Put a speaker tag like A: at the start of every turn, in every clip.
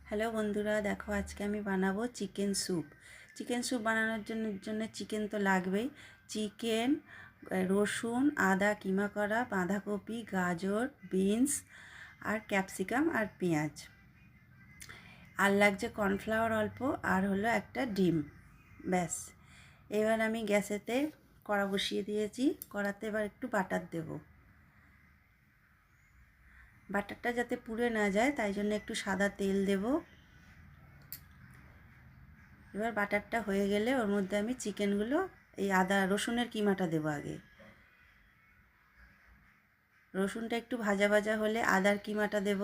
A: Hello বন্ধুরা, দেখো আজকে আমি বানাবো চিকেন স্যুপ। চিকেন স্যুপ বানানোর জন্য চিকেন তো লাগবেই। চিকেন, রসুন, আদা কিমা করা, বাঁধাকপি, গাজর, বিনস আর ক্যাপসিকাম আর পেঁয়াজ, আর লাগছে কর্নফ্লাওয়ার অল্প, আর হলো একটা ডিম। ব্যাস। এবার আমি গ্যাসেতে কড়া বসিয়ে দিয়েছি। কড়াতে এবার একটু বাটার দেবো। বাটারটা যাতে পুড়ে না যায় তাই জন্য একটু সাদা তেল দেব। এবার বাটারটা হয়ে গেলে ওর মধ্যে আমি চিকেনগুলো, এই আদা রসুনের কিমাটা দেবো আগে। রসুনটা একটু ভাজা ভাজা হলে আদার কিমাটা দেব।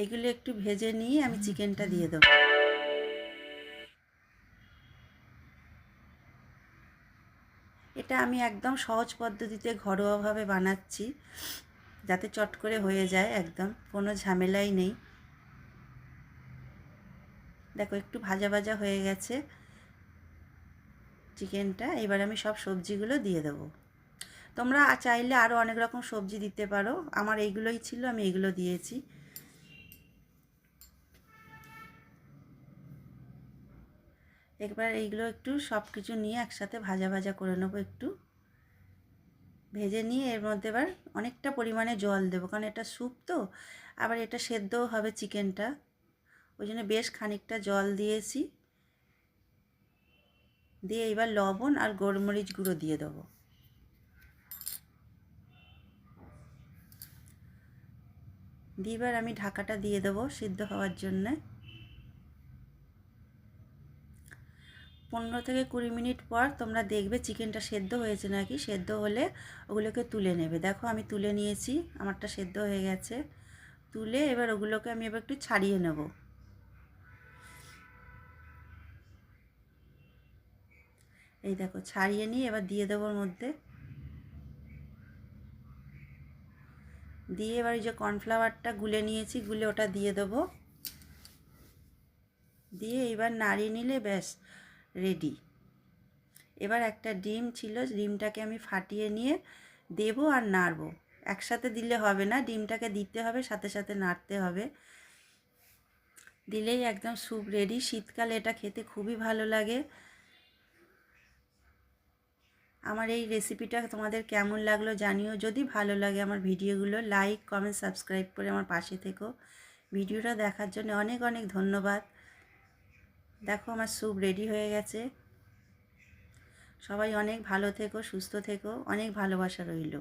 A: এগুলো একটু ভেজে নিয়ে আমি চিকেনটা দিয়ে দেবো। এটা আমি একদম সহজ পদ্ধতিতে ঘরোয়াভাবে বানাচ্ছি, যাতে চট করে হয়ে যায়, একদম কোনো ঝামেলাই নেই। দেখো একটু ভাজা ভাজা হয়ে গেছে চিকেনটা। এবার আমি সব সবজিগুলো দিয়ে দেবো। তোমরা চাইলে আরও অনেক রকম সবজি দিতে পারো, আমার এইগুলোই ছিল, আমি এগুলো দিয়েছি। এবার এইগুলো একটু সব কিছু নিয়ে একসাথে ভাজা ভাজা করে নেবো। একটু ভেজে নিয়ে এর মধ্যে এবার অনেকটা পরিমাণে জল দেবো, কারণ এটা স্যুপ তো, আবার এটা সেদ্ধও হবে চিকেনটা, ওই জন্য বেশ খানিকটা জল দিয়েছি। দিয়ে এবার লবণ আর গোলমরিচ গুঁড়ো দিয়ে দেবো। দিয়ে এবার আমি ঢাকাটা দিয়ে দেবো সিদ্ধ হওয়ার জন্যে। 15 থেকে 20 মিনিট পর তোমরা দেখবে চিকেনটা সেদ্ধ হয়েছে নাকি। সেদ্ধ হলে ওগুলোকে তুলে নেবে। দেখো আমি তুলে নিয়েছি, আমারটা সেদ্ধ হয়ে গেছে। তুলে এবার ওগুলোকে আমি এবার একটু ছাড়িয়ে নেব। এই দেখো ছাড়িয়ে নিয়ে এবার দিয়ে দেবো ওর মধ্যে। দিয়ে এবার এই যে কর্নফ্লাওয়ারটা গুলে নিয়েছি, গুলে ওটা দিয়ে দেবো। দিয়ে এবার নাড়িয়ে নিলে ব্যাস রেডি। এবার একটা ডিম ছিল, ডিমটাকে আমি ফাটিয়ে নিয়ে দেবো আর নাড়বো। একসাথে দিলে হবে না, ডিমটাকে দিতে হবে, সাথে সাথে নাড়তে হবে। দিলেই একদম স্যুপ রেডি। শীতকালে এটা খেতে খুবই ভালো লাগে। আমার এই রেসিপিটা তোমাদের কেমন লাগলো জানিও। যদি ভালো লাগে আমার ভিডিওগুলো লাইক কমেন্ট সাবস্ক্রাইব করে আমার পাশে থেকো। ভিডিওটা দেখার জন্য অনেক অনেক ধন্যবাদ। দেখো আমার স্যুপ রেডি হয়ে গেছে। সবাই অনেক ভালো থেকো, সুস্থ থেকো, অনেক ভালোবাসা রইল।